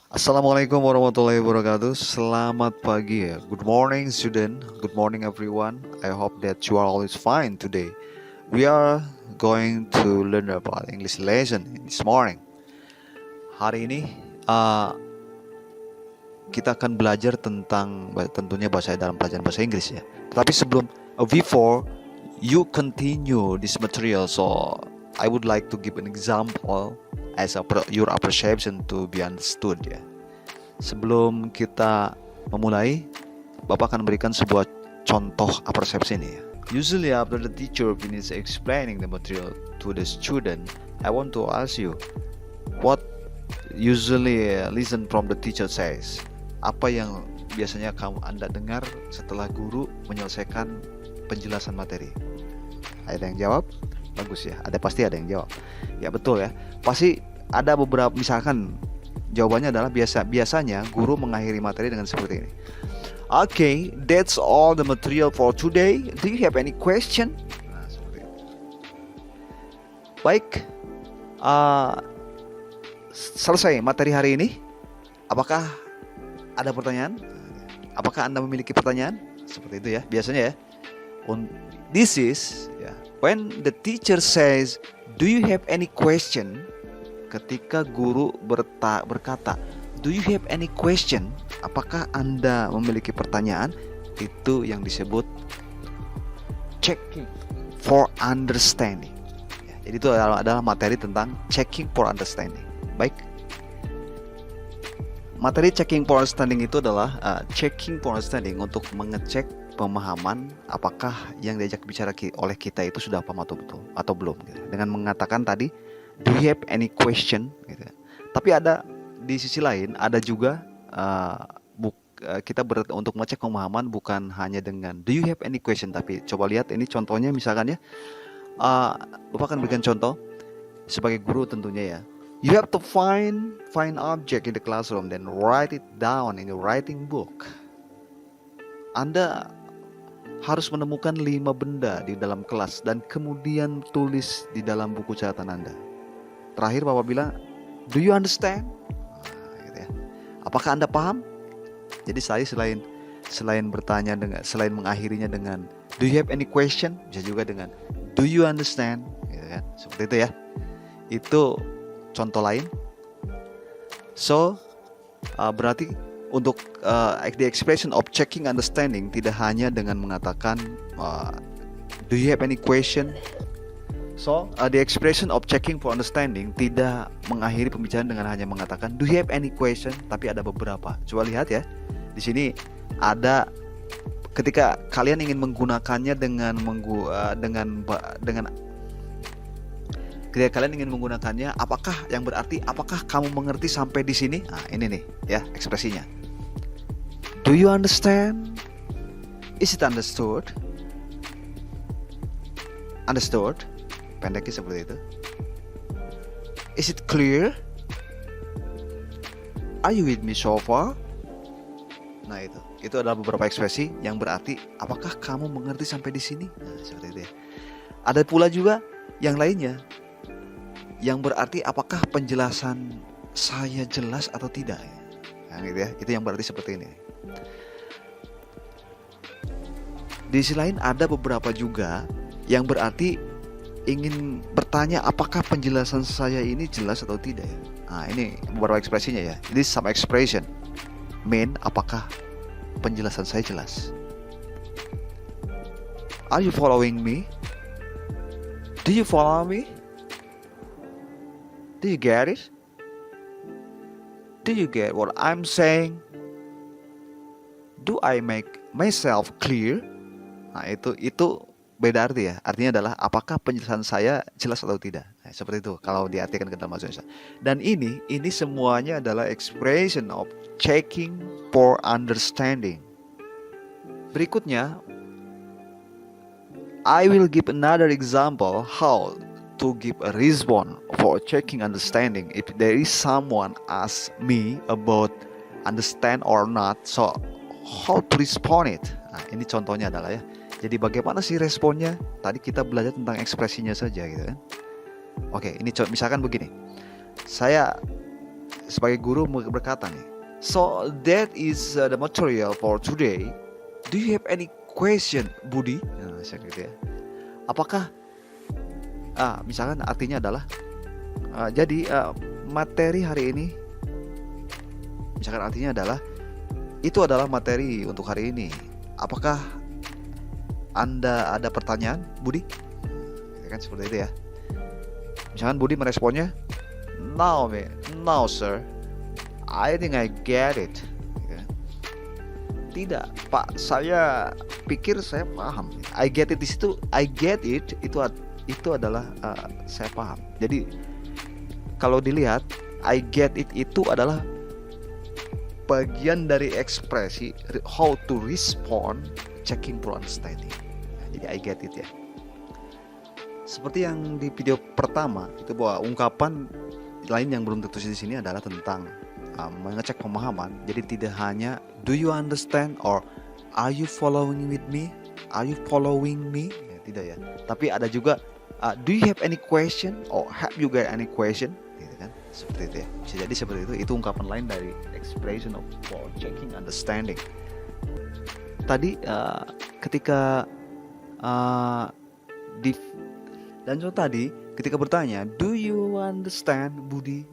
Assalamualaikum warahmatullahi wabarakatuh. Selamat pagi ya. Good morning student. Good morning everyone. I hope that you are always fine today. We are going to learn about English lesson this morning. Hari ini uh, kita akan belajar tentang tentunya bahasa dalam pelajaran bahasa Inggris ya. Tetapi sebelum before you continue this material, so I would like to give an example as your appreciation to be understood ya. Sebelum kita memulai, Bapak akan berikan sebuah contoh persepsi ini ya. Usually after the teacher finishes explaining the material to the student, I want to ask you, what usually listen from the teacher says? Apa yang biasanya Anda dengar setelah guru menyelesaikan penjelasan materi? Ada yang jawab? Bagus ya, pasti ada yang jawab. Ya betul ya. Pasti ada beberapa, misalkan jawabannya adalah biasanya guru mengakhiri materi dengan seperti ini. Okay, that's all the material for today. Do you have any question? Nah, seperti itu. Baik, selesai materi hari ini. Apakah ada pertanyaan? Apakah Anda memiliki pertanyaan? Seperti itu ya, biasanya ya. This is when the teacher says, do you have any question? Ketika guru berkata, do you have any question? Apakah Anda memiliki pertanyaan? Itu yang disebut checking for understanding. Jadi itu adalah materi tentang checking for understanding. Baik. Materi checking for understanding itu adalah checking for understanding untuk mengecek pemahaman apakah yang diajak bicara oleh kita itu sudah paham atau belum gitu. Dengan mengatakan tadi, do you have any question gitu. Tapi ada di sisi lain ada juga kita untuk mengecek pemahaman bukan hanya dengan do you have any question, tapi coba lihat ini contohnya misalkan ya. Bapak akan berikan contoh sebagai guru tentunya ya. You have to find object in the classroom, then write it down in your writing book. Anda harus menemukan 5 benda di dalam kelas dan kemudian tulis di dalam buku catatan Anda. Terakhir Bapak bilang, do you understand? Gitu ya. Apakah Anda paham? Jadi saya selain bertanya selain mengakhirinya dengan do you have any question, bisa juga dengan do you understand? Gitu kan? Seperti itu ya. Itu contoh lain. So berarti untuk the expression of checking understanding tidak hanya dengan mengatakan do you have any question. So the expression of checking for understanding tidak mengakhiri pembicaraan dengan hanya mengatakan do you have any question, tapi ada beberapa. Coba lihat ya. Di sini ada ketika kalian ingin menggunakannya ketika kalian ingin menggunakannya, apakah yang berarti apakah kamu mengerti sampai di sini? Nah, ini nih ya ekspresinya. Do you understand? Is it understood? Understood? Pendeknya seperti itu. Is it clear? Are you with me so far? Nah itu adalah beberapa ekspresi yang berarti apakah kamu mengerti sampai di sini? Nah, seperti itu ya. Ada pula juga yang lainnya yang berarti apakah penjelasan saya jelas atau tidak. Nah, gitu ya. Itu yang berarti seperti ini. Di sisi lain ada beberapa juga yang berarti ingin bertanya apakah penjelasan saya ini jelas atau tidak ya. Nah ini beberapa ekspresinya ya. Ini some expression mean apakah penjelasan saya jelas. Are you following me? Do you follow me? Do you get it? Do you get what I'm saying? Do I make myself clear? Nah itu beda arti ya. Artinya adalah apakah penjelasan saya jelas atau tidak. Nah, seperti itu kalau diartikan ke dalam bahasa Indonesia. Dan ini semuanya adalah expression of checking for understanding. Berikutnya, I will give another example how to give a response for checking understanding. If there is someone ask me about understand or not, so how to respond it. Nah, ini contohnya adalah ya. Jadi bagaimana sih responnya? Tadi kita belajar tentang ekspresinya saja gitu kan. Oke, ini misalkan begini. sebagai guru berkata nih, so that is the material for today. Do you have any question, Budi? Nah, gitu ya. Apakah misalkan artinya adalah materi hari ini, misalkan artinya adalah itu adalah materi untuk hari ini. Apakah Anda ada pertanyaan, Budi? Ya kan seperti itu ya. Misalkan Budi meresponnya, no sir, I think I get it. Ya. Tidak, Pak, saya pikir saya paham. I get it di situ, I get it itu adalah saya paham. Jadi kalau dilihat, I get it itu adalah bagian dari ekspresi how to respond, checking for understanding. Jadi I get it ya. Seperti yang di video pertama itu, bahwa ungkapan lain yang belum tertulis di sini adalah tentang mengecek pemahaman. Jadi tidak hanya do you understand or are you following with me? Are you following me? Ya, tidak ya. Tapi ada juga do you have any question or have you got any question? Gitu kan. Seperti itu ya. Bisa jadi seperti itu. Itu ungkapan lain dari expression of for checking understanding. Tadi ketika dan contoh tadi ketika bertanya, do you understand, Budi?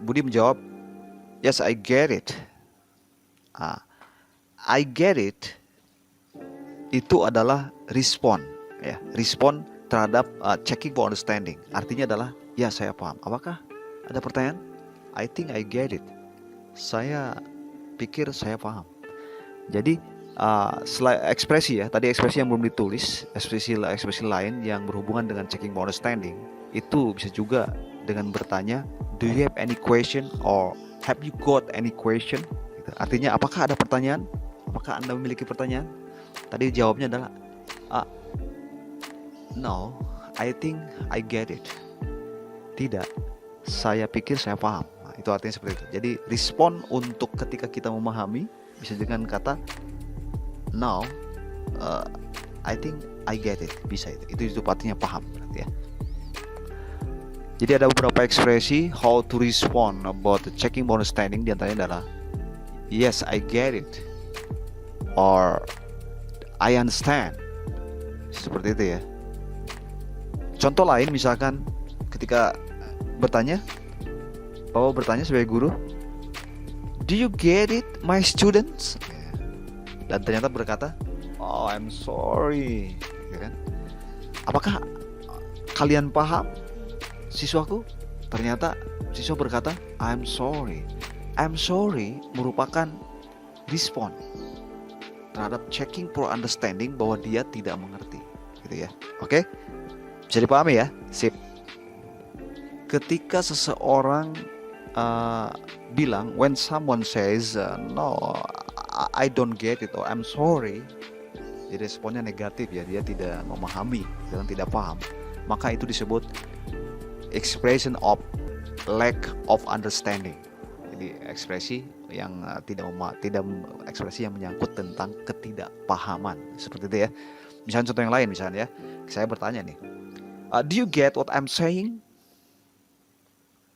Budi menjawab, yes, I get it. I get it itu adalah respon, ya, respon terhadap checking for understanding. Artinya adalah, ya, saya paham. Apakah ada pertanyaan? I think I get it. Saya pikir saya paham. Jadi ekspresi ya, tadi ekspresi yang belum ditulis, ekspresi lain yang berhubungan dengan checking for understanding itu bisa juga dengan bertanya, do you have any question or have you got any question? Gitu. Artinya apakah ada pertanyaan? Apakah Anda memiliki pertanyaan? Tadi jawabnya adalah no, I think I get it. Tidak, saya pikir saya paham. Nah, itu artinya seperti itu. Jadi respon untuk ketika kita memahami bisa dengan kata no, I think I get it. Bisa itu artinya paham berarti ya. Jadi ada beberapa ekspresi how to respond about the checking for understanding. Di antaranya adalah yes, I get it or I understand. Seperti itu ya. Contoh lain misalkan ketika bertanya, Bapak bertanya sebagai guru, do you get it, my students? Dan ternyata berkata, oh, I'm sorry, ya kan? Apakah kalian paham, siswaku? Ternyata siswa berkata, I'm sorry. I'm sorry merupakan respon terhadap checking for understanding bahwa dia tidak mengerti, gitu ya. Oke, bisa dipahami ya? Sip. Ketika seseorang bilang, when someone says no, I don't get it or I'm sorry, jadi responnya negatif ya, dia tidak memahami dan tidak paham, maka itu disebut expression of lack of understanding. Jadi ekspresi yang ekspresi yang menyangkut tentang ketidakpahaman, seperti itu ya. Misalnya contoh yang lain, misalnya ya, saya bertanya nih, do you get what I'm saying?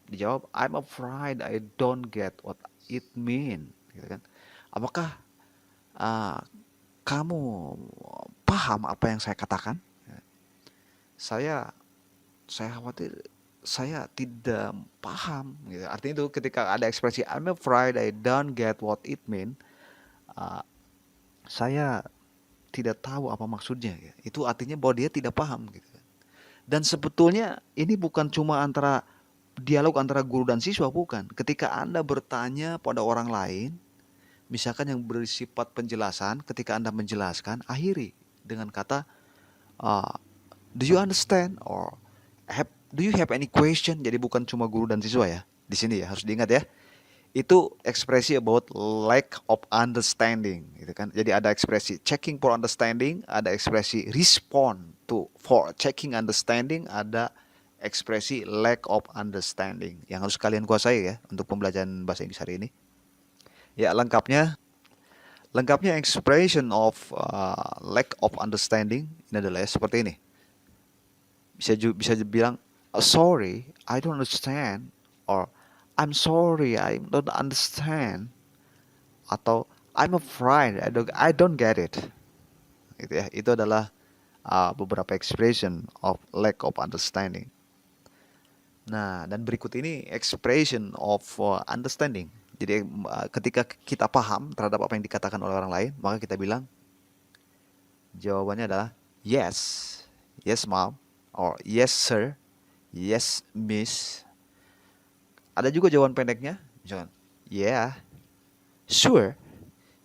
Dijawab, I'm afraid I don't get what it mean, gitu kan. Apakah kamu paham apa yang saya katakan? Saya khawatir saya tidak paham, gitu. Artinya itu ketika ada ekspresi I'm afraid I don't get what it mean, saya tidak tahu apa maksudnya, gitu. Itu artinya bahwa dia tidak paham, gitu. Dan sebetulnya ini bukan cuma dialog antara guru dan siswa, bukan. Ketika Anda bertanya pada orang lain, misalkan yang bersifat penjelasan, ketika Anda menjelaskan, akhiri dengan kata do you understand or do you have any question? Jadi bukan cuma guru dan siswa ya. Di sini ya, harus diingat ya. Itu ekspresi about lack of understanding, gitu kan. Jadi ada ekspresi checking for understanding, ada ekspresi respond to for checking understanding, ada ekspresi lack of understanding yang harus kalian kuasai ya untuk pembelajaran bahasa Inggris hari ini. Ya, lengkapnya expression of lack of understanding ini adalah seperti ini. Bisa bilang sorry, I don't understand or I'm sorry, I don't understand. Atau I'm afraid, I don't get it. Gitu ya. Itu adalah beberapa expression of lack of understanding. Nah, dan berikut ini expression of understanding. Jadi ketika kita paham terhadap apa yang dikatakan oleh orang lain, maka kita bilang jawabannya adalah yes, yes mom, or yes sir, yes miss. Ada juga jawaban pendeknya, misalkan yeah, sure,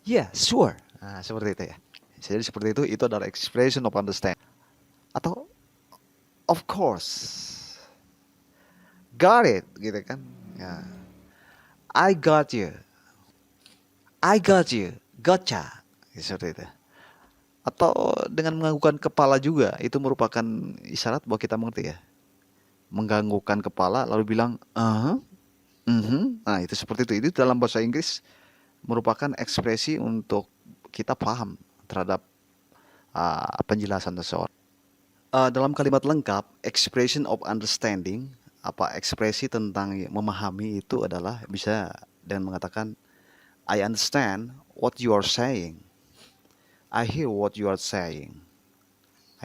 yeah, sure. Nah, seperti itu ya. Jadi seperti itu adalah expression of understanding. Atau of course, got it, gitu kan? Ya, I got you, I got you, gotcha, seperti itu. Atau dengan menganggukkan kepala juga, itu merupakan isyarat bahwa kita mengerti ya. Mengganggukan kepala lalu bilang, nah itu seperti itu. Itu dalam bahasa Inggris merupakan ekspresi untuk kita paham terhadap penjelasan seseorang. Dalam kalimat lengkap, expression of understanding, ekspresi tentang memahami itu adalah bisa dengan mengatakan I understand what you are saying. I hear what you are saying.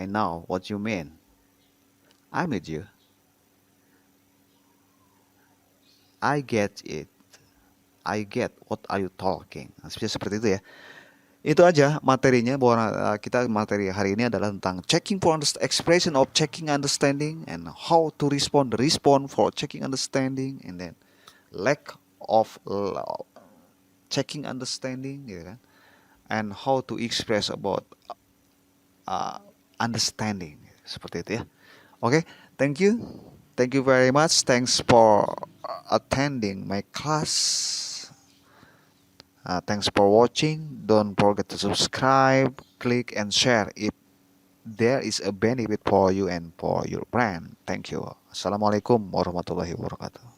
I know what you mean. I'm with you. I get it. I get what are you talking. Nah, seperti itu ya. Itu aja materinya, bahwa kita materi hari ini adalah tentang checking for expression of checking understanding, and how to respond for checking understanding, and then lack of checking understanding, gitu kan, and how to express about understanding, seperti itu ya. Oke, thank you very much, thanks for attending my class. Thanks for watching. Don't forget to subscribe, click, and share if there is a benefit for you and for your brand. Thank you. Assalamualaikum warahmatullahi wabarakatuh.